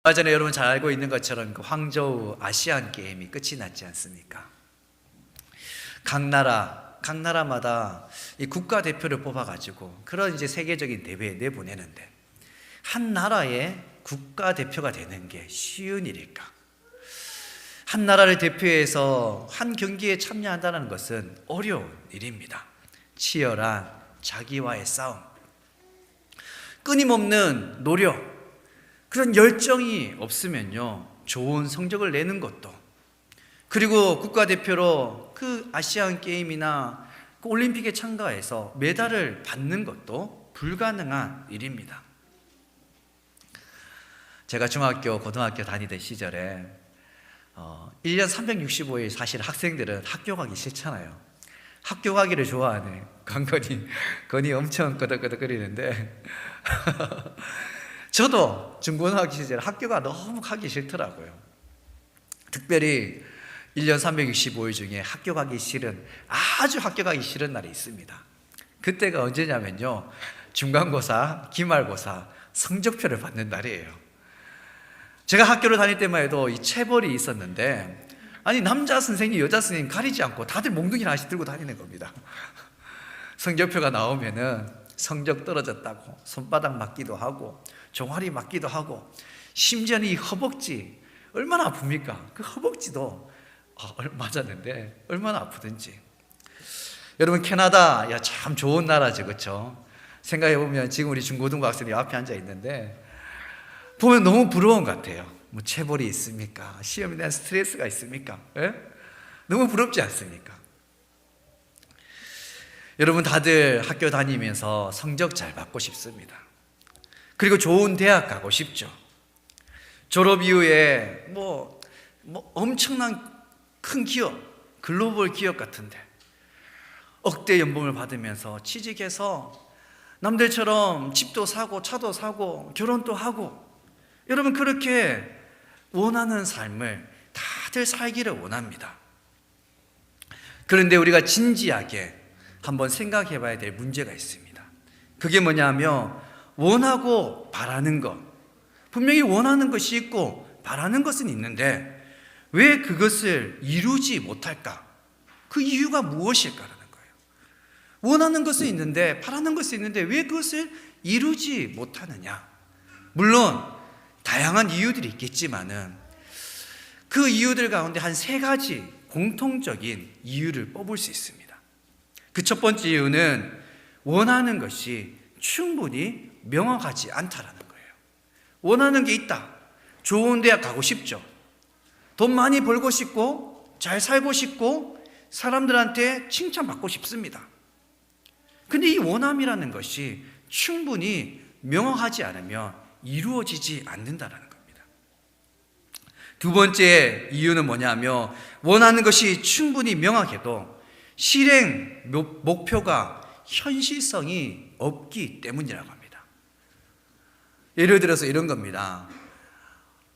얼마 전에 여러분 잘 알고 있는 것처럼 그 황저우 아시안 게임이 끝이 났지 않습니까? 각 나라마다 이 국가대표를 뽑아가지고 그런 이제 세계적인 대회에 내보내는데, 한 나라의 국가대표가 되는 게 쉬운 일일까? 한 나라를 대표해서 한 경기에 참여한다는 것은 어려운 일입니다. 치열한 자기와의 싸움, 끊임없는 노력, 그런 열정이 없으면요, 좋은 성적을 내는 것도, 그리고 국가대표로 그 아시안 게임이나 그 올림픽에 참가해서 메달을 받는 것도 불가능한 일입니다. 제가 중학교, 고등학교 다니던 시절에 1년 365일 사실 학생들은 학교 가기 싫잖아요. 학교 가기를 좋아하네. 건이 엄청 끄덕끄덕거리는데 저도 중고등학교 시절 학교가 너무 가기 싫더라고요. 특별히 1년 365일 중에 아주 학교 가기 싫은 날이 있습니다. 그때가 언제냐면요, 중간고사, 기말고사 성적표를 받는 날이에요. 제가 학교를 다닐 때만 해도 이 체벌이 있었는데, 아니 남자 선생님, 여자 선생님 가리지 않고 다들 몽둥이 하나씩 들고 다니는 겁니다. 성적표가 나오면은 성적 떨어졌다고 손바닥 맞기도 하고 종아리 맞기도 하고, 심지어는 이 허벅지 얼마나 아픕니까? 그 허벅지도 맞았는데 얼마나 아프든지. 여러분, 캐나다, 야, 참 좋은 나라지, 그렇죠? 생각해보면 지금 우리 중고등부 학생이 앞에 앉아 있는데 보면 너무 부러운 것 같아요. 뭐 체벌이 있습니까? 시험에 대한 스트레스가 있습니까? 예? 너무 부럽지 않습니까? 여러분, 다들 학교 다니면서 성적 잘 받고 싶습니다. 그리고 좋은 대학 가고 싶죠. 졸업 이후에 뭐 엄청난 큰 기업, 글로벌 기업 같은데 억대 연봉을 받으면서 취직해서 남들처럼 집도 사고 차도 사고 결혼도 하고, 여러분 그렇게 원하는 삶을 다들 살기를 원합니다. 그런데 우리가 진지하게 한번 생각해 봐야 될 문제가 있습니다. 그게 뭐냐면, 원하고 바라는 것, 분명히 원하는 것이 있고 바라는 것은 있는데 왜 그것을 이루지 못할까? 그 이유가 무엇일까라는 거예요. 원하는 것은 있는데, 바라는 것은 있는데 왜 그것을 이루지 못하느냐? 물론 다양한 이유들이 있겠지만은 그 이유들 가운데 한 3가지 공통적인 이유를 뽑을 수 있습니다. 그 첫 번째 이유는 원하는 것이 충분히 명확하지 않다라는 거예요. 원하는 게 있다. 좋은 대학 가고 싶죠. 돈 많이 벌고 싶고 잘 살고 싶고 사람들한테 칭찬받고 싶습니다. 근데 이 원함이라는 것이 충분히 명확하지 않으면 이루어지지 않는다는 겁니다. 두 번째 이유는 뭐냐면, 원하는 것이 충분히 명확해도 실행 목표가 현실성이 없기 때문이라고 합니다. 예를 들어서 이런 겁니다.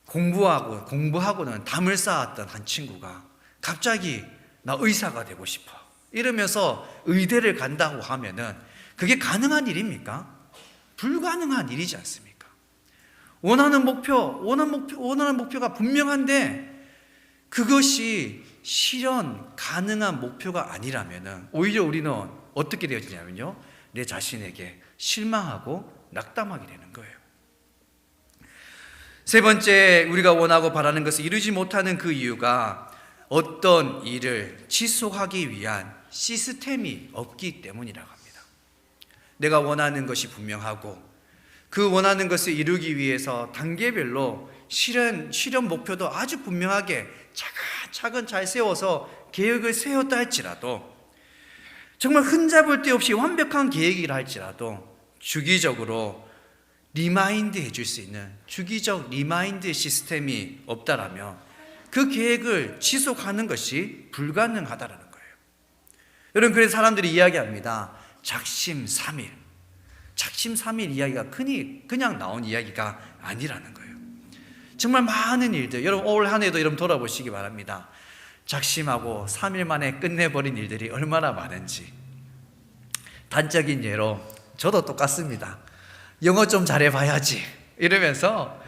공부하고는 담을 쌓았던 한 친구가 갑자기 나 의사가 되고 싶어 이러면서 의대를 간다고 하면은 그게 가능한 일입니까? 불가능한 일이지 않습니까? 원하는 목표가 분명한데 그것이 실현 가능한 목표가 아니라면은 오히려 우리는 어떻게 되어지냐면요, 내 자신에게 실망하고 낙담하게 되는 거예요. 세 번째, 우리가 원하고 바라는 것을 이루지 못하는 그 이유가 어떤 일을 지속하기 위한 시스템이 없기 때문이라고 합니다. 내가 원하는 것이 분명하고 그 원하는 것을 이루기 위해서 단계별로 실현 목표도 아주 분명하게 차근차근 잘 세워서 계획을 세웠다 할지라도, 정말 흠잡을 데 없이 완벽한 계획이라 할지라도 주기적으로 리마인드 해줄 수 있는 주기적 리마인드 시스템이 없다라면 그 계획을 지속하는 것이 불가능하다라는 거예요. 여러분, 그래서 사람들이 이야기합니다. 작심삼일 이야기가 그냥 나온 이야기가 아니라는 거예요. 정말 많은 일들, 여러분 올 한 해도 여러분 돌아보시기 바랍니다. 작심하고 3일 만에 끝내버린 일들이 얼마나 많은지. 단적인 예로 저도 똑같습니다. 영어 좀 잘해봐야지 이러면서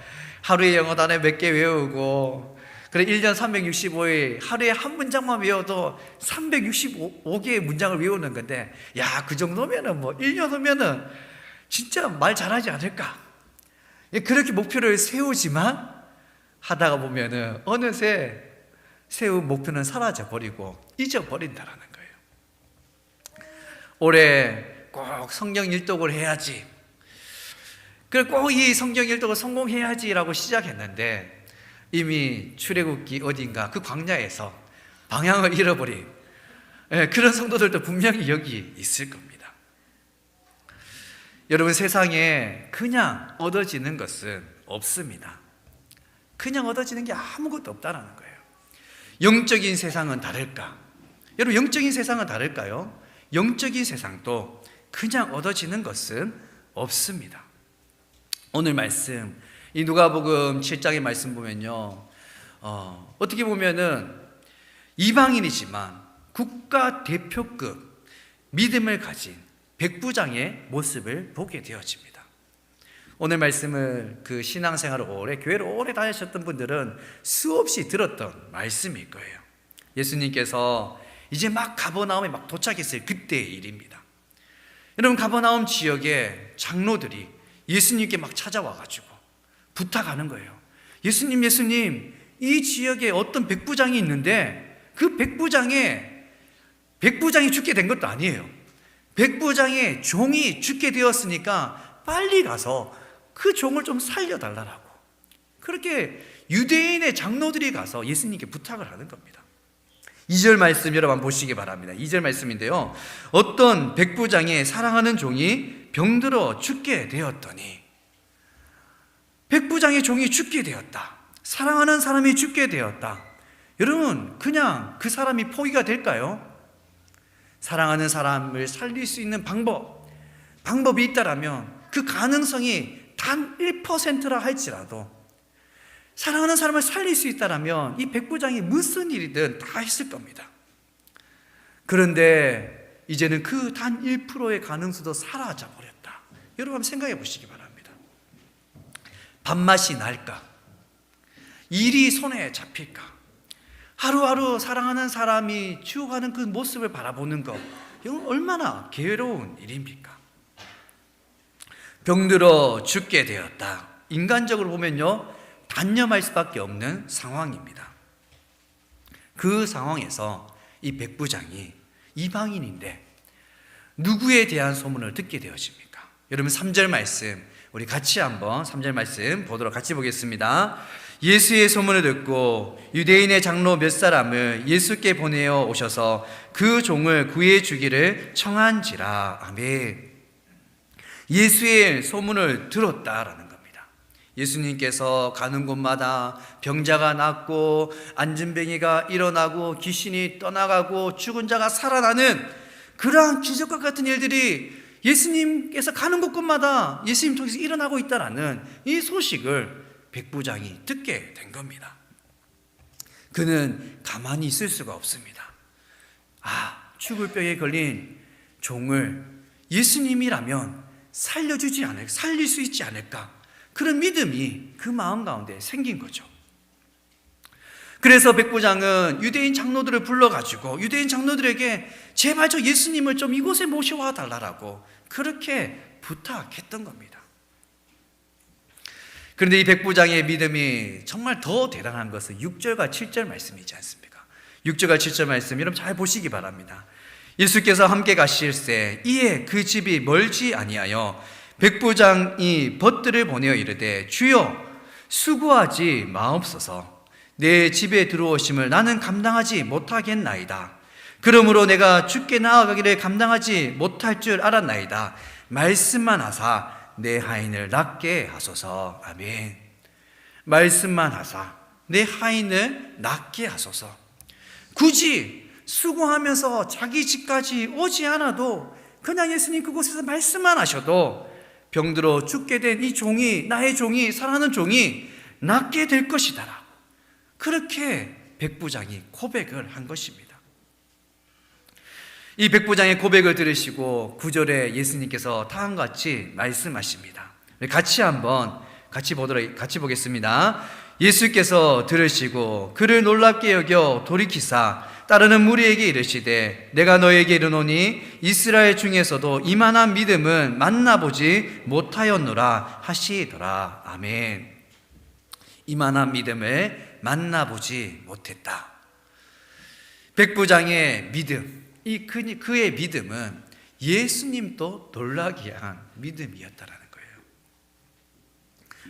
하루에 영어 단어 몇 개 외우고, 그래 1년 365일 하루에 한 문장만 외워도 365개의 문장을 외우는 건데, 야, 그 정도면은 뭐 1년 후면은 진짜 말 잘하지 않을까? 그렇게 목표를 세우지만 하다가 보면은 어느새 세운 목표는 사라져 버리고 잊어버린다라는 거예요. 올해 꼭 성경 일독을 해야지, 그래 꼭 이 성경 일독을 성공해야지라고 시작했는데 이미 출애굽기 어딘가 그 광야에서 방향을 잃어버린 그런 성도들도 분명히 여기 있을 겁니다. 여러분, 세상에 그냥 얻어지는 것은 없습니다. 그냥 얻어지는 게 아무것도 없다는 거예요. 영적인 세상은 다를까? 여러분, 영적인 세상은 다를까요? 영적인 세상도 그냥 얻어지는 것은 없습니다. 오늘 말씀, 이 누가복음 7장의 말씀 보면요, 어떻게 보면은 이방인이지만 국가 대표급 믿음을 가진 백부장의 모습을 보게 되어집니다. 오늘 말씀을 그 신앙생활을 오래, 교회를 오래 다니셨던 분들은 수없이 들었던 말씀일 거예요. 예수님께서 이제 막 가버나움에 막 도착했을 그때의 일입니다. 여러분, 가버나움 지역의 장로들이 예수님께 막 찾아와가지고 부탁하는 거예요. 예수님, 이 지역에 어떤 백부장이 있는데 그 백부장이 죽게 된 것도 아니에요. 백부장의 종이 죽게 되었으니까 빨리 가서 그 종을 좀 살려달라고, 그렇게 유대인의 장로들이 가서 예수님께 부탁을 하는 겁니다. 2절 말씀 여러분 보시기 바랍니다. 2절 말씀인데요, 어떤 백부장의 사랑하는 종이 병들어 죽게 되었더니, 백부장의 종이 죽게 되었다, 사랑하는 사람이 죽게 되었다. 여러분, 그냥 그 사람이 포기가 될까요? 사랑하는 사람을 살릴 수 있는 방법이 있다라면 그 가능성이 단 1%라 할지라도 사랑하는 사람을 살릴 수 있다라면 이 백부장이 무슨 일이든 다 했을 겁니다. 그런데 이제는 그 단 1%의 가능성도 사라져 버렸다. 여러분 한번 생각해 보시기 바랍니다. 밥맛이 날까? 일이 손에 잡힐까? 하루하루 사랑하는 사람이 죽어가는 그 모습을 바라보는 것, 이건 얼마나 괴로운 일입니까? 병들어 죽게 되었다. 인간적으로 보면요, 단념할 수밖에 없는 상황입니다. 그 상황에서 이 백부장이 이방인인데 누구에 대한 소문을 듣게 되어집니까? 여러분 3절 말씀, 우리 같이 한번 3절 말씀 보도록 같이 보겠습니다. 예수의 소문을 듣고 유대인의 장로 몇 사람을 예수께 보내어 오셔서 그 종을 구해 주기를 청한지라. 아멘. 예수의 소문을 들었다라는 겁니다. 예수님께서 가는 곳마다 병자가 낫고 안진뱅이가 일어나고 귀신이 떠나가고 죽은 자가 살아나는 그러한 기적과 같은 일들이 예수님께서 가는 곳곳마다 예수님 통해서 일어나고 있다라는 이 소식을 백부장이 듣게 된 겁니다. 그는 가만히 있을 수가 없습니다. 죽을 병에 걸린 종을 예수님이라면 살릴 수 있지 않을까, 그런 믿음이 그 마음 가운데 생긴 거죠. 그래서 백부장은 유대인 장로들을 불러가지고 유대인 장로들에게 제발 저 예수님을 좀 이곳에 모셔와 달라고 그렇게 부탁했던 겁니다. 그런데 이 백부장의 믿음이 정말 더 대단한 것은 6절과 7절 말씀이지 않습니까? 6절과 7절 말씀 여러분 잘 보시기 바랍니다. 예수께서 함께 가실새 이에 그 집이 멀지 아니하여 백부장이 벗들을 보내어 이르되 주여 수고하지 마옵소서, 내 집에 들어오심을 나는 감당하지 못하겠나이다. 그러므로 내가 주께 나아가기를 감당하지 못할 줄 알았나이다. 말씀만 하사 내 하인을 낫게 하소서. 아멘. 말씀만 하사 내 하인을 낫게 하소서. 굳이 수고하면서 자기 집까지 오지 않아도 그냥 예수님 그곳에서 말씀만 하셔도 병들어 죽게 된 이 종이, 나의 종이, 사랑하는 종이 낫게 될 것이다. 그렇게 백부장이 고백을 한 것입니다. 이 백부장의 고백을 들으시고 9절에 예수님께서 다음과 같이 말씀하십니다. 같이 한번 같이 보겠습니다. 예수께서 들으시고 그를 놀랍게 여겨 돌이키사 따르는 무리에게 이르시되 내가 너에게 이르노니 이스라엘 중에서도 이만한 믿음은 만나보지 못하였노라 하시더라. 아멘. 이만한 믿음을 만나보지 못했다. 백부장의 믿음, 그의 믿음은 예수님도 놀라게 한 믿음이었다라는 거예요.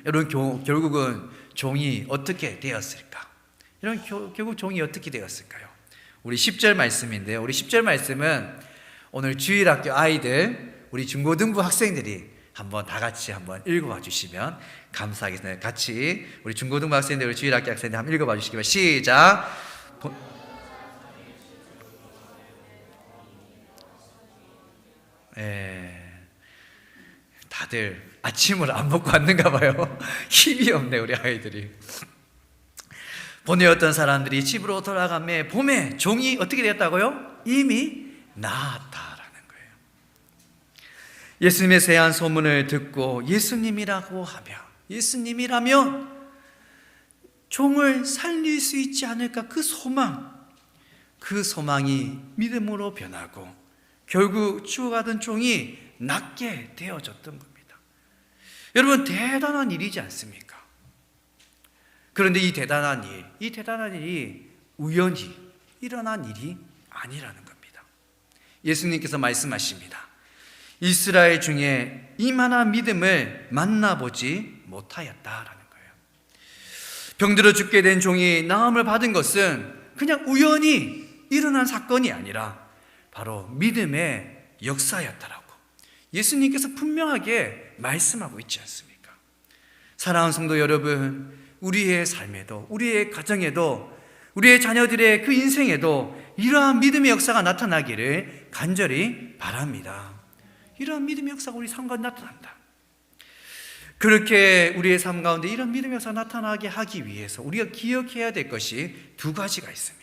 여러분, 결국은 종이 어떻게 되었을까? 결국 종이 어떻게 되었을까요? 우리 10절 말씀인데요. 우리 10절 말씀은 오늘 주일학교 아이들, 우리 중고등부 학생들이 한번 다 같이 한번 읽어봐 주시면 감사하겠습니다. 같이 우리 중고등부 학생들, 우리 주일학교 학생들 한번 읽어봐 주시기 시작. 다들 아침을 안 먹고 왔는가 봐요. 힘이 없네 우리 아이들이. 보내었던 사람들이 집으로 돌아가매 봄에 종이 어떻게 되었다고요? 이미 나았다라는 거예요. 예수님의 세한 소문을 듣고 예수님이라면 종을 살릴 수 있지 않을까, 그 소망이 믿음으로 변하고 결국 죽어가던 종이 낫게 되어졌던 겁니다. 여러분, 대단한 일이지 않습니까? 그런데 이 대단한 일이 우연히 일어난 일이 아니라는 겁니다. 예수님께서 말씀하십니다. 이스라엘 중에 이만한 믿음을 만나보지 못하였다라는 거예요. 병들어 죽게 된 종이 나음을 받은 것은 그냥 우연히 일어난 사건이 아니라 바로 믿음의 역사였다라고 예수님께서 분명하게 말씀하고 있지 않습니까? 사랑하는 성도 여러분, 우리의 삶에도, 우리의 가정에도, 우리의 자녀들의 그 인생에도 이러한 믿음의 역사가 나타나기를 간절히 바랍니다. 이러한 믿음의 역사가 우리 삶 가운데 나타난다. 그렇게 우리의 삶 가운데 이런 믿음의 역사가 나타나게 하기 위해서 우리가 기억해야 될 것이 두 가지가 있습니다.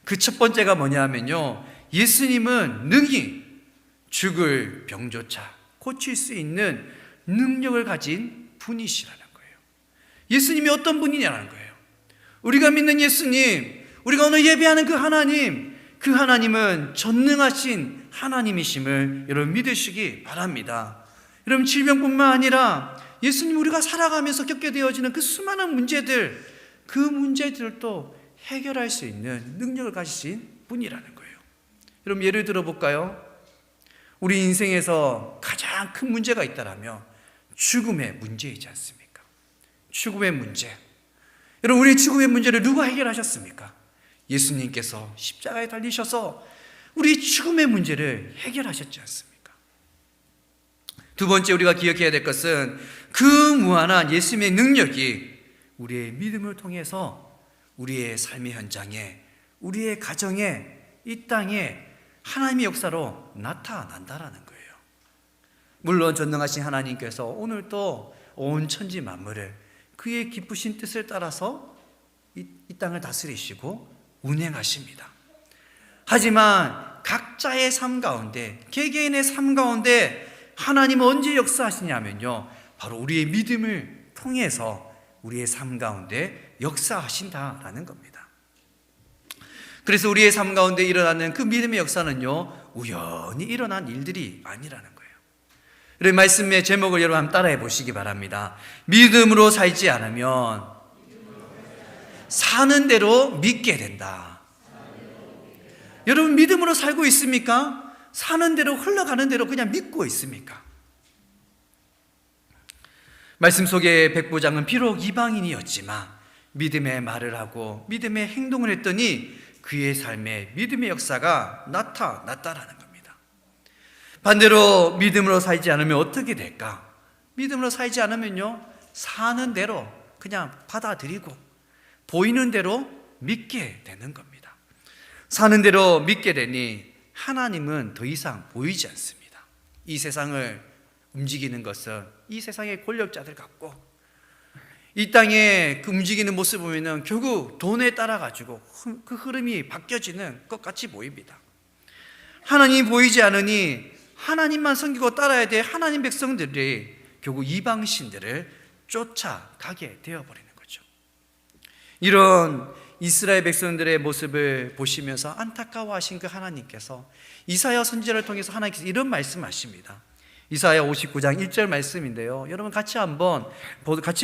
그 첫 번째가 뭐냐면요, 예수님은 능히 죽을 병조차 고칠 수 있는 능력을 가진 분이시라는 거예요. 예수님이 어떤 분이냐는 거예요. 우리가 믿는 예수님, 우리가 오늘 예배하는 그 하나님은 전능하신 하나님이심을 여러분 믿으시기 바랍니다. 여러분, 질병뿐만 아니라 예수님, 우리가 살아가면서 겪게 되어지는 그 수많은 문제들, 그 문제들도 해결할 수 있는 능력을 가지신 분이라는 거예요. 여러분, 예를 들어 볼까요? 우리 인생에서 가장 큰 문제가 있다라면 죽음의 문제이지 않습니까? 죽음의 문제. 여러분, 우리 죽음의 문제를 누가 해결하셨습니까? 예수님께서 십자가에 달리셔서 우리 죽음의 문제를 해결하셨지 않습니까? 두 번째 우리가 기억해야 될 것은 그 무한한 예수님의 능력이 우리의 믿음을 통해서 우리의 삶의 현장에, 우리의 가정에, 이 땅에 하나님의 역사로 나타난다라는 거예요. 물론 전능하신 하나님께서 오늘도 온 천지 만물을 그의 기쁘신 뜻을 따라서 이 땅을 다스리시고 운행하십니다. 하지만 각자의 삶 가운데, 개개인의 삶 가운데 하나님은 언제 역사하시냐면요, 바로 우리의 믿음을 통해서 우리의 삶 가운데 역사하신다라는 겁니다. 그래서 우리의 삶 가운데 일어나는 그 믿음의 역사는요, 우연히 일어난 일들이 아니라는 거예요. 이 말씀의 제목을 여러분 한번 따라해 보시기 바랍니다. 믿음으로 살지 않으면 사는 대로 믿게 된다. 여러분, 믿음으로 살고 있습니까? 사는 대로, 흘러가는 대로 그냥 믿고 있습니까? 말씀 속에 백부장은 비록 이방인이었지만 믿음의 말을 하고 믿음의 행동을 했더니 그의 삶에 믿음의 역사가 나타났다라는 겁니다. 반대로 믿음으로 살지 않으면 어떻게 될까? 믿음으로 살지 않으면요, 사는 대로 그냥 받아들이고 보이는 대로 믿게 되는 겁니다. 사는 대로 믿게 되니 하나님은 더 이상 보이지 않습니다. 이 세상을 움직이는 것은 이 세상의 권력자들 같고, 이 땅에 그 움직이는 모습을 보면 결국 돈에 따라 가지고 그 흐름이 바뀌어지는 것 같이 보입니다. 하나님이 보이지 않으니 하나님만 섬기고 따라야 될 하나님 백성들이 결국 이방신들을 쫓아가게 되어버리는 거죠. 이런 이스라엘 백성들의 모습을 보시면서 안타까워하신 그 하나님께서 이사야 선지자를 통해서 하나님께서 이런 말씀하십니다. 이사야 59장 1절 말씀인데요, 여러분 같이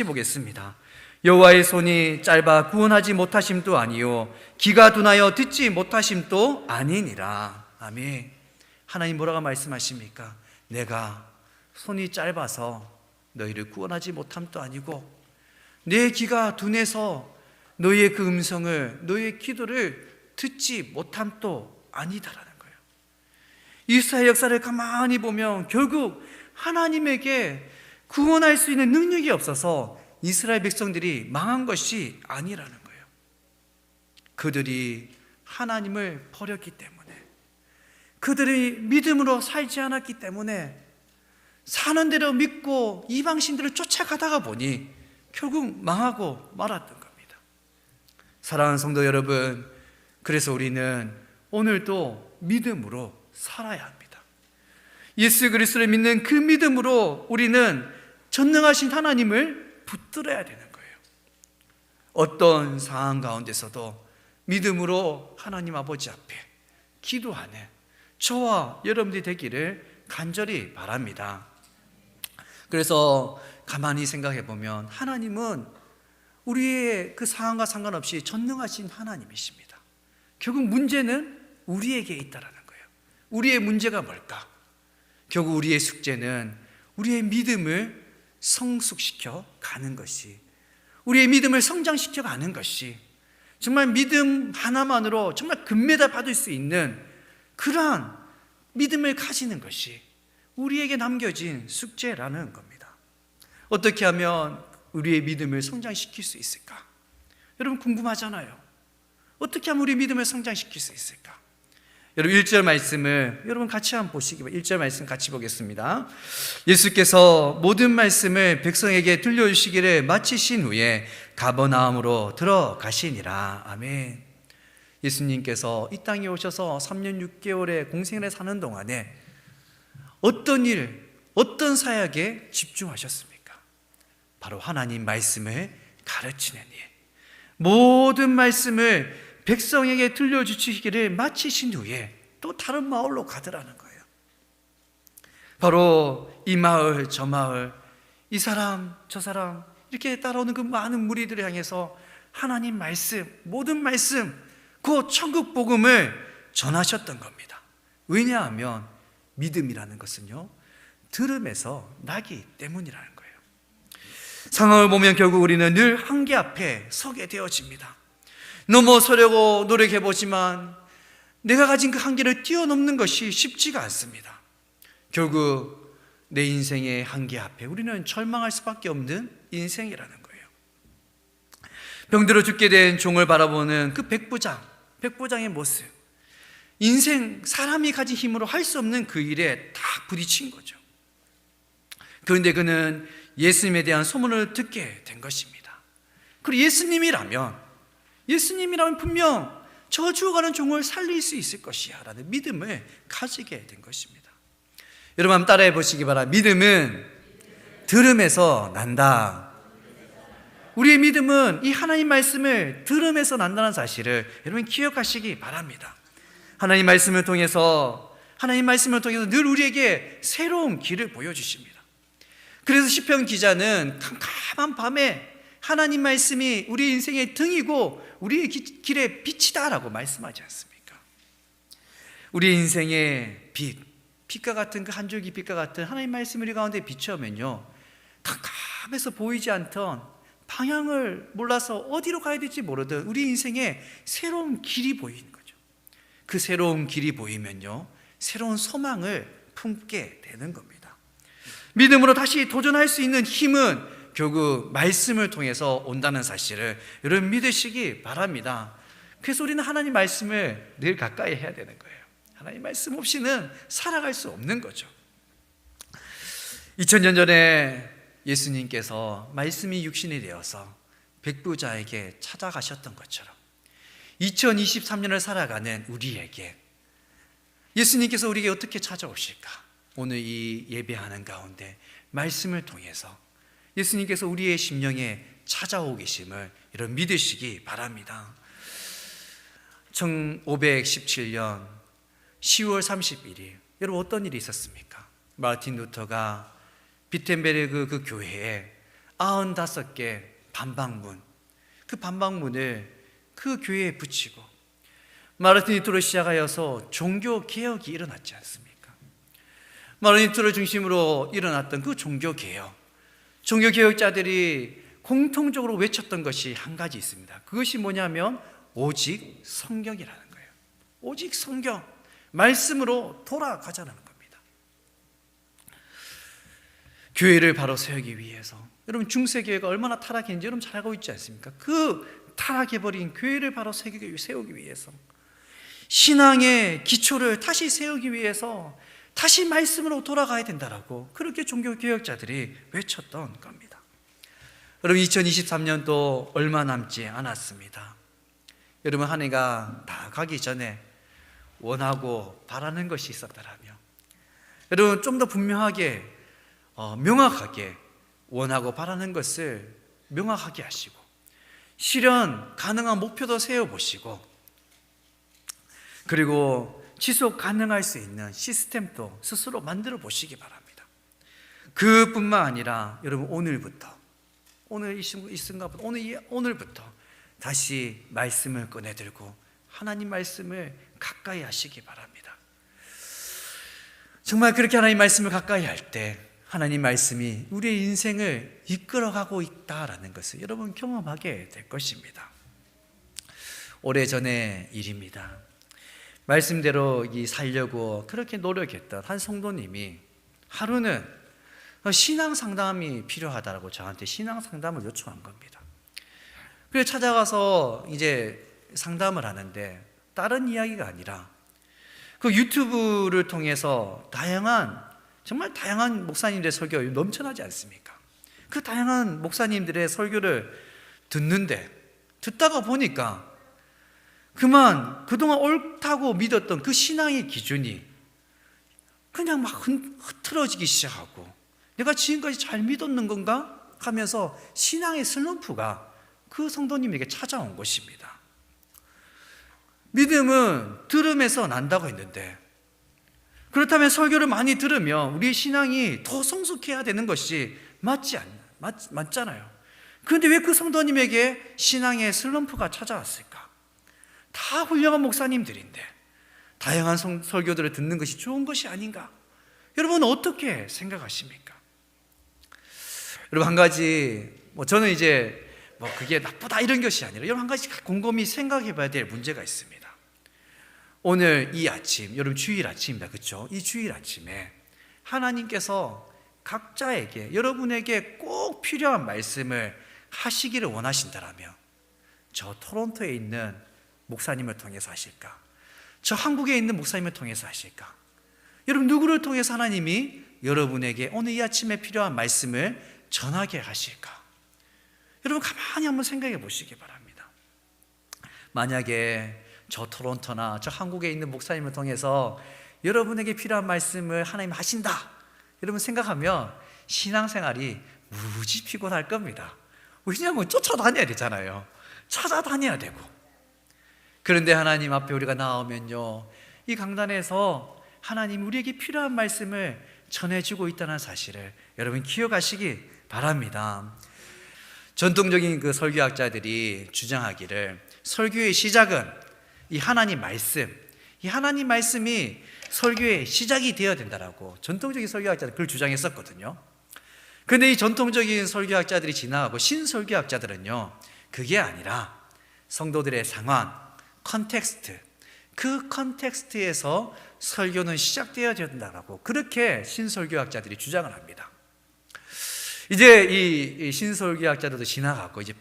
보겠습니다. 여호와의 손이 짧아 구원하지 못하심도 아니요 귀가 둔하여 듣지 못하심도 아니니라. 아멘. 하나님 뭐라고 말씀하십니까? 내가 손이 짧아서 너희를 구원하지 못함도 아니고 내 귀가 둔해서 너희의 그 음성을, 너희의 기도를 듣지 못함도 아니다라는 거예요. 이스라엘 역사를 가만히 보면 결국 하나님에게 구원할 수 있는 능력이 없어서 이스라엘 백성들이 망한 것이 아니라는 거예요. 그들이 하나님을 버렸기 때문에, 그들이 믿음으로 살지 않았기 때문에 사는 대로 믿고 이방신들을 쫓아가다가 보니 결국 망하고 말았던 겁니다. 사랑하는 성도 여러분, 그래서 우리는 오늘도 믿음으로 살아야 합니다. 예수 그리스도를 믿는 그 믿음으로 우리는 전능하신 하나님을 붙들어야 되는 거예요. 어떤 상황 가운데서도 믿음으로 하나님 아버지 앞에 기도하는 저와 여러분들이 되기를 간절히 바랍니다. 그래서 가만히 생각해 보면 하나님은 우리의 그 상황과 상관없이 전능하신 하나님이십니다. 결국 문제는 우리에게 있다라는 거예요. 우리의 문제가 뭘까? 결국 우리의 숙제는 우리의 믿음을 성숙시켜 가는 것이, 우리의 믿음을 성장시켜 가는 것이, 정말 믿음 하나만으로 정말 금메달 받을 수 있는 그러한 믿음을 가지는 것이 우리에게 남겨진 숙제라는 겁니다. 어떻게 하면 우리의 믿음을 성장시킬 수 있을까? 여러분 궁금하잖아요. 어떻게 하면 우리 믿음을 성장시킬 수 있을까? 여러분 1절 말씀을 여러분 같이 한번 보시기 바랍니다. 1절 말씀 같이 보겠습니다. 예수께서 모든 말씀을 백성에게 들려주시기를 마치신 후에 가버나움으로 들어가시니라. 아멘. 예수님께서 이 땅에 오셔서 3년 6개월의 공생애를 사는 동안에 어떤 일, 어떤 사역에 집중하셨습니까? 바로 하나님 말씀을 가르치는 일, 모든 말씀을 백성에게 들려주시기를 마치신 후에 또 다른 마을로 가더라는 거예요. 바로 이 마을 저 마을, 이 사람 저 사람 이렇게 따라오는 그 많은 무리들을 향해서 하나님 말씀, 모든 말씀, 그 천국 복음을 전하셨던 겁니다. 왜냐하면 믿음이라는 것은요, 들음에서 나기 때문이라는 거예요. 상황을 보면 결국 우리는 늘 한계 앞에 서게 되어집니다. 넘어서려고 노력해보지만 내가 가진 그 한계를 뛰어넘는 것이 쉽지가 않습니다. 결국 내 인생의 한계 앞에 우리는 절망할 수밖에 없는 인생이라는 거예요. 병들어 죽게 된 종을 바라보는 그 백부장의 모습, 인생, 사람이 가진 힘으로 할 수 없는 그 일에 다 부딪힌 거죠. 그런데 그는 예수님에 대한 소문을 듣게 된 것입니다. 그리고 예수님이라면 분명 저 죽어가는 종을 살릴 수 있을 것이야 라는 믿음을 가지게 된 것입니다. 여러분 한번 따라해 보시기 바랍니다. 믿음은 들음에서 난다. 우리의 믿음은 이 하나님 말씀을 들음에서 난다는 사실을 여러분 기억하시기 바랍니다. 하나님 말씀을 통해서 늘 우리에게 새로운 길을 보여주십니다. 그래서 시편 기자는 캄캄한 밤에 하나님 말씀이 우리 인생의 등이고 우리의 길의 빛이다라고 말씀하지 않습니까? 우리 인생의 빛과 같은 그 한 줄기 빛과 같은 하나님 말씀이 우리 가운데 비추면요, 캄캄해서 보이지 않던, 방향을 몰라서 어디로 가야 될지 모르던 우리 인생에 새로운 길이 보이는 거죠. 그 새로운 길이 보이면요, 새로운 소망을 품게 되는 겁니다. 믿음으로 다시 도전할 수 있는 힘은 결국 말씀을 통해서 온다는 사실을 여러분 믿으시기 바랍니다. 그래서 우리는 하나님 말씀을 늘 가까이 해야 되는 거예요. 하나님 말씀 없이는 살아갈 수 없는 거죠. 2000년 전에 예수님께서 말씀이 육신이 되어서 백부자에게 찾아가셨던 것처럼 2023년을 살아가는 우리에게 예수님께서 우리에게 어떻게 찾아오실까? 오늘 이 예배하는 가운데 말씀을 통해서 예수님께서 우리의 심령에 찾아오고 계심을 여러분 믿으시기 바랍니다. 1517년 10월 31일 여러분 어떤 일이 있었습니까? 마르틴 루터가 비텐베르그 그 교회에 95개 반박문, 그 반박문을 그 교회에 붙이고 마르틴 루터로 시작하여서 종교 개혁이 일어났지 않습니까? 마르틴 루터를 중심으로 일어났던 그 종교 개혁자들이 공통적으로 외쳤던 것이 한 가지 있습니다. 그것이 뭐냐면 오직 성경이라는 거예요. 오직 성경, 말씀으로 돌아가자는 겁니다. 교회를 바로 세우기 위해서 여러분 중세교회가 얼마나 타락했는지 여러분 잘 알고 있지 않습니까? 그 타락해버린 교회를 바로 세우기 위해서, 신앙의 기초를 다시 세우기 위해서 다시 말씀으로 돌아가야 된다라고 그렇게 종교개혁자들이 외쳤던 겁니다. 여러분 2023년도 얼마 남지 않았습니다. 여러분 한 해가 다 가기 전에 원하고 바라는 것이 있었다라면 여러분 좀 더 분명하게 명확하게 원하고 바라는 것을 명확하게 하시고 실현 가능한 목표도 세워보시고 그리고 지속 가능할 수 있는 시스템도 스스로 만들어 보시기 바랍니다. 그뿐만 아니라 여러분 오늘부터 오늘부터 다시 말씀을 꺼내들고 하나님 말씀을 가까이 하시기 바랍니다. 정말 그렇게 하나님 말씀을 가까이 할 때 하나님 말씀이 우리의 인생을 이끌어가고 있다라는 것을 여러분 경험하게 될 것입니다. 오래전의 일입니다. 말씀대로 살려고 그렇게 노력했던 한 성도님이 하루는 신앙 상담이 필요하다고 저한테 신앙 상담을 요청한 겁니다. 그래서 찾아가서 이제 상담을 하는데 다른 이야기가 아니라 그 유튜브를 통해서 정말 다양한 목사님들의 설교 넘쳐나지 않습니까? 그 다양한 목사님들의 설교를 듣다가 보니까 그동안 옳다고 믿었던 그 신앙의 기준이 그냥 막 흐트러지기 시작하고 내가 지금까지 잘 믿었는 건가? 하면서 신앙의 슬럼프가 그 성도님에게 찾아온 것입니다. 믿음은 들음에서 난다고 했는데 그렇다면 설교를 많이 들으면 우리의 신앙이 더 성숙해야 되는 것이 맞잖아요. 그런데 왜 그 성도님에게 신앙의 슬럼프가 찾아왔을까? 다 훌륭한 목사님들인데 다양한 설교들을 듣는 것이 좋은 것이 아닌가? 여러분 어떻게 생각하십니까? 여러분 한 가지 저는 이제 그게 나쁘다 이런 것이 아니라 여러분 한 가지 곰곰이 생각해 봐야 될 문제가 있습니다. 오늘 이 아침, 여러분 주일 아침입니다. 그렇죠? 이 주일 아침에 하나님께서 각자에게 여러분에게 꼭 필요한 말씀을 하시기를 원하신다라면 저 토론토에 있는 목사님을 통해서 하실까? 저 한국에 있는 목사님을 통해서 하실까? 여러분 누구를 통해서 하나님이 여러분에게 오늘 이 아침에 필요한 말씀을 전하게 하실까? 여러분 가만히 한번 생각해 보시기 바랍니다. 만약에 저 토론토나 저 한국에 있는 목사님을 통해서 여러분에게 필요한 말씀을 하나님 하신다 여러분 생각하면 신앙생활이 무지 피곤할 겁니다. 왜냐하면 쫓아다녀야 되잖아요. 찾아다녀야 되고. 그런데 하나님 앞에 우리가 나오면요 이 강단에서 하나님 우리에게 필요한 말씀을 전해주고 있다는 사실을 여러분 기억하시기 바랍니다. 전통적인 그 설교학자들이 주장하기를 설교의 시작은 이 하나님 말씀이 설교의 시작이 되어야 된다라고 전통적인 설교학자들이 그걸 주장했었거든요. 그런데 이 전통적인 설교학자들이 지나가고 신설교학자들은요 그게 아니라 성도들의 상황, 컨텍스트, 그 컨텍스트에서 설교는 시작되어야 된다라고 그렇게 신설교학자들이 주장을 합니다. 이제 이 신설교학자들도 지나가고 이제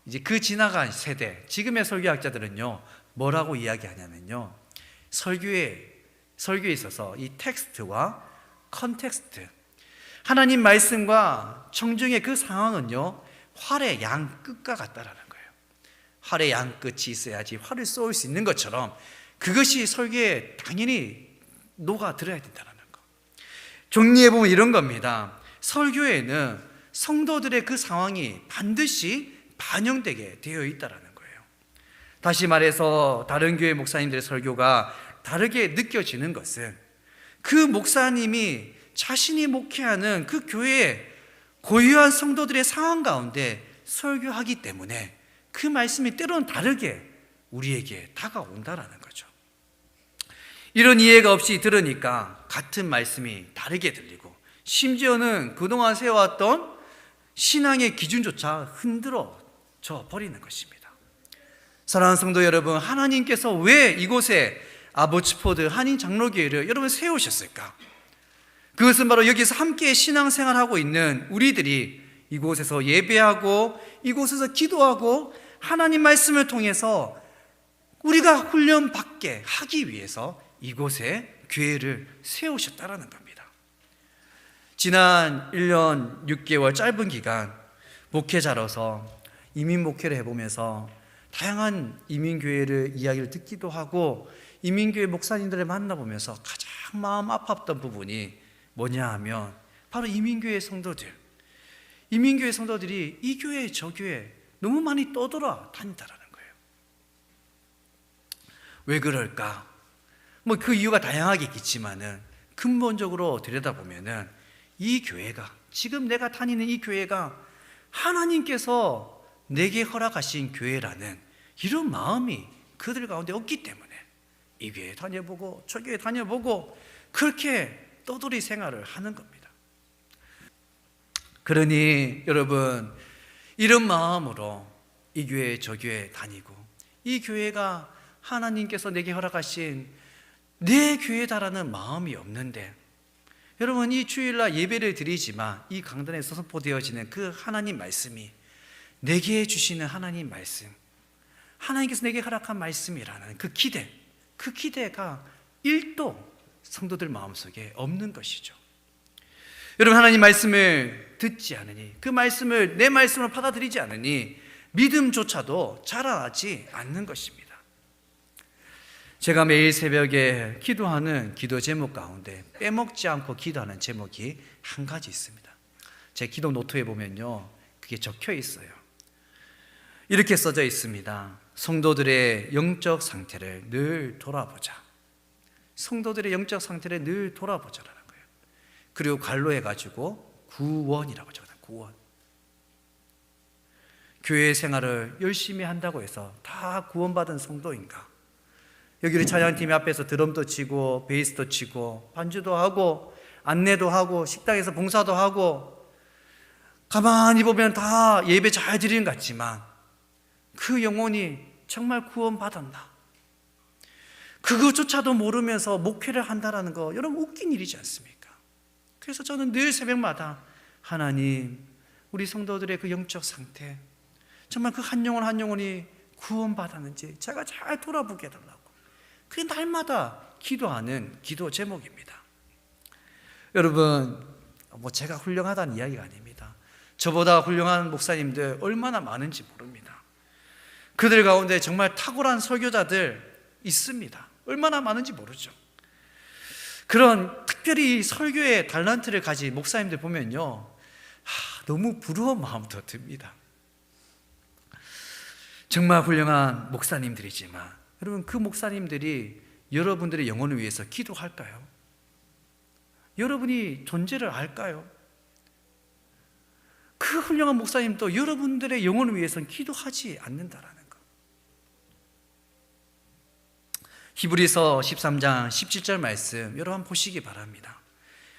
이제 그 지나간 세대 지금의 설교학자들은요 뭐라고 이야기하냐면요 설교에 있어서 이 텍스트와 컨텍스트 하나님 말씀과 청중의 그 상황은요 활의 양 끝과 같다라는 거예요. 활의 양 끝이 있어야지 활을 쏘을 수 있는 것처럼 그것이 설교에 당연히 녹아들어야 된다는 거. 정리해 보면 이런 겁니다. 설교에는 성도들의 그 상황이 반드시 반영되게 되어 있다는 거예요. 다시 말해서 다른 교회 목사님들의 설교가 다르게 느껴지는 것은 그 목사님이 자신이 목회하는 그 교회의 고유한 성도들의 상황 가운데 설교하기 때문에 그 말씀이 때로는 다르게 우리에게 다가온다라는 거죠. 이런 이해가 없이 들으니까 같은 말씀이 다르게 들리고 심지어는 그동안 세워왔던 신앙의 기준조차 흔들어져 버리는 것입니다. 사랑하는 성도 여러분, 하나님께서 왜 이곳에 아보츠포드 한인장로교회를 여러분 세우셨을까? 그것은 바로 여기서 함께 신앙생활하고 있는 우리들이 이곳에서 예배하고 이곳에서 기도하고 하나님 말씀을 통해서 우리가 훈련받게 하기 위해서 이곳에 교회를 세우셨다라는 겁니다. 지난 1년 6개월 짧은 기간 목회자로서 이민 목회를 해보면서 다양한 이민교회를 이야기를 듣기도 하고 이민교회 목사님들을 만나보면서 가장 마음 아팠던 부분이 뭐냐 하면 바로 이민교회 성도들이 이 교회 저 교회 너무 많이 떠돌아 다닌다라는 거예요. 왜 그럴까? 뭐 그 이유가 다양하게 있겠지만은 근본적으로 들여다보면은 이 교회가, 지금 내가 다니는 이 교회가 하나님께서 내게 허락하신 교회라는 이런 마음이 그들 가운데 없기 때문에 이 교회 다녀보고 저 교회 다녀보고 그렇게 떠돌이 생활을 하는 겁니다. 그러니 여러분, 이런 마음으로 이 교회 저 교회 다니고 이 교회가 하나님께서 내게 허락하신 내 교회다라는 마음이 없는데, 여러분 이 주일날 예배를 드리지만 이 강단에서 선포되어지는 그 하나님 말씀이 내게 주시는 하나님 말씀, 하나님께서 내게 허락한 말씀이라는 그 기대가 1도 성도들 마음속에 없는 것이죠. 여러분, 하나님 말씀을 듣지 않으니, 그 말씀을 내 말씀으로 받아들이지 않으니 믿음조차도 자라나지 않는 것입니다. 제가 매일 새벽에 기도하는 기도 제목 가운데 빼먹지 않고 기도하는 제목이 한 가지 있습니다. 제 기도 노트에 보면요, 그게 적혀 있어요. 이렇게 써져 있습니다. 성도들의 영적 상태를 늘 돌아보자. 성도들의 영적 상태를 늘 돌아보자라는 거예요. 그리고 갈로 해가지고 구원이라고 적어요. 구원. 교회 생활을 열심히 한다고 해서 다 구원받은 성도인가? 여기 우리 찬양팀이 앞에서 드럼도 치고 베이스도 치고 반주도 하고 안내도 하고 식당에서 봉사도 하고 가만히 보면 다 예배 잘 드리는 것 같지만 그 영혼이 정말 구원받았나? 그것조차도 모르면서 목회를 한다는 거 여러분 웃긴 일이지 않습니까? 그래서 저는 늘 새벽마다 하나님, 우리 성도들의 그 영적 상태, 정말 그 한 영혼 한 영혼이 구원받았는지 제가 잘 돌아보게 해달라고, 그게 날마다 기도하는 기도 제목입니다. 여러분, 뭐 제가 훌륭하다는 이야기가 아닙니다. 저보다 훌륭한 목사님들 얼마나 많은지 모릅니다. 그들 가운데 정말 탁월한 설교자들 있습니다. 얼마나 많은지 모르죠. 그런 특별히 설교의 달란트를 가진 목사님들 보면요, 너무 부러운 마음도 듭니다. 정말 훌륭한 목사님들이지만 여러분, 그 목사님들이 여러분들의 영혼을 위해서 기도할까요? 여러분이 존재를 알까요? 그 훌륭한 목사님도 여러분들의 영혼을 위해서는 기도하지 않는다라는 것. 히브리서 13장 17절 말씀 여러분 한번 보시기 바랍니다.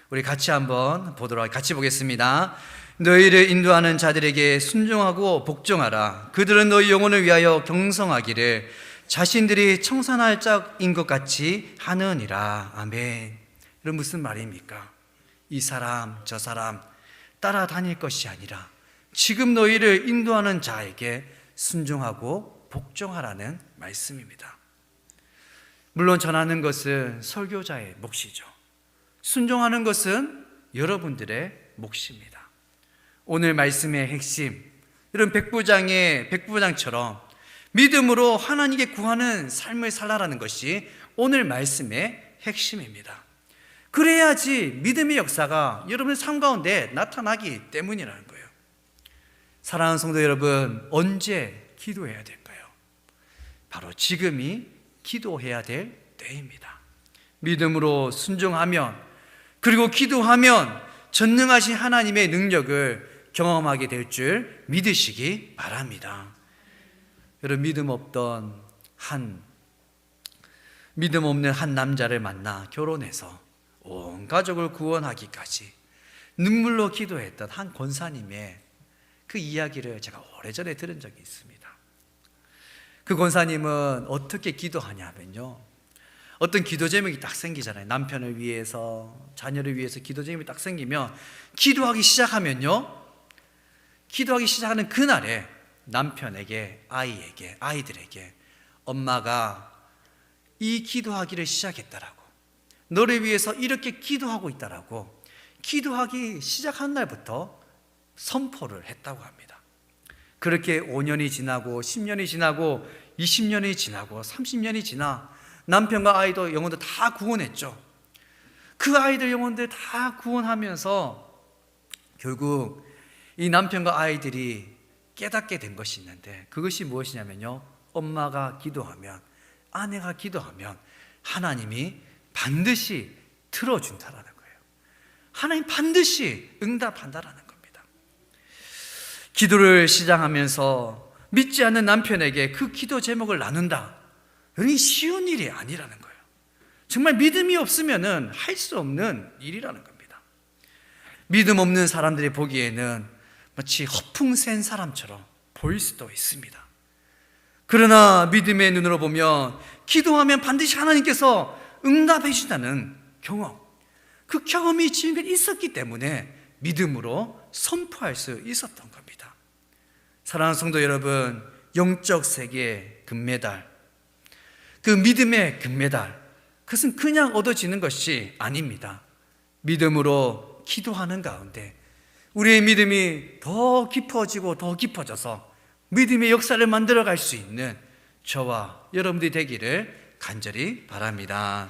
우리 같이 한번 같이 보겠습니다. 너희를 인도하는 자들에게 순종하고 복종하라. 그들은 너희 영혼을 위하여 경성하기를 자신들이 청산할 짝인 것 같이 하느니라. 아멘. 이런 무슨 말입니까? 이 사람 저 사람 따라다닐 것이 아니라 지금 너희를 인도하는 자에게 순종하고 복종하라는 말씀입니다. 물론 전하는 것은 설교자의 몫이죠. 순종하는 것은 여러분들의 몫입니다. 오늘 말씀의 핵심, 이런 백부장처럼 믿음으로 하나님께 구하는 삶을 살라라는 것이 오늘 말씀의 핵심입니다. 그래야지 믿음의 역사가 여러분의 삶 가운데 나타나기 때문이라는 거예요. 사랑하는 성도 여러분, 언제 기도해야 될까요? 바로 지금이 기도해야 될 때입니다. 믿음으로 순종하면, 그리고 기도하면 전능하신 하나님의 능력을 경험하게 될 줄 믿으시기 바랍니다. 여러분, 믿음 없는 한 남자를 만나 결혼해서 온 가족을 구원하기까지 눈물로 기도했던 한 권사님의 그 이야기를 제가 오래전에 들은 적이 있습니다. 그 권사님은 어떻게 기도하냐면요, 어떤 기도 제목이 딱 생기잖아요. 남편을 위해서, 자녀를 위해서 기도 제목이 딱 생기면 기도하기 시작하면요, 기도하기 시작하는 그날에 남편에게, 아이들에게 엄마가 이 기도하기를 시작했다라고, 너를 위해서 이렇게 기도하고 있다라고 기도하기 시작한 날부터 선포를 했다고 합니다. 그렇게 5년이 지나고 10년이 지나고 20년이 지나고 30년이 지나 남편과 아이도 영혼들 다 구원했죠. 그 아이들 영혼들 다 구원하면서 결국 이 남편과 아이들이 깨닫게 된 것이 있는데, 그것이 무엇이냐면요, 엄마가 기도하면, 아내가 기도하면 하나님이 반드시 들어준다라는 거예요. 하나님 반드시 응답한다라는 겁니다. 기도를 시작하면서 믿지 않는 남편에게 그 기도 제목을 나눈다, 이게 쉬운 일이 아니라는 거예요. 정말 믿음이 없으면 할 수 없는 일이라는 겁니다. 믿음 없는 사람들이 보기에는 마치 허풍센 사람처럼 보일 수도 있습니다. 그러나 믿음의 눈으로 보면 기도하면 반드시 하나님께서 응답해 주신다는 경험, 그 경험이 지금까지 있었기 때문에 믿음으로 선포할 수 있었던 겁니다. 사랑하는 성도 여러분, 영적 세계의 금메달, 그 믿음의 금메달, 그것은 그냥 얻어지는 것이 아닙니다. 믿음으로 기도하는 가운데 우리의 믿음이 더 깊어지고 더 깊어져서 믿음의 역사를 만들어갈 수 있는 저와 여러분들이 되기를 간절히 바랍니다.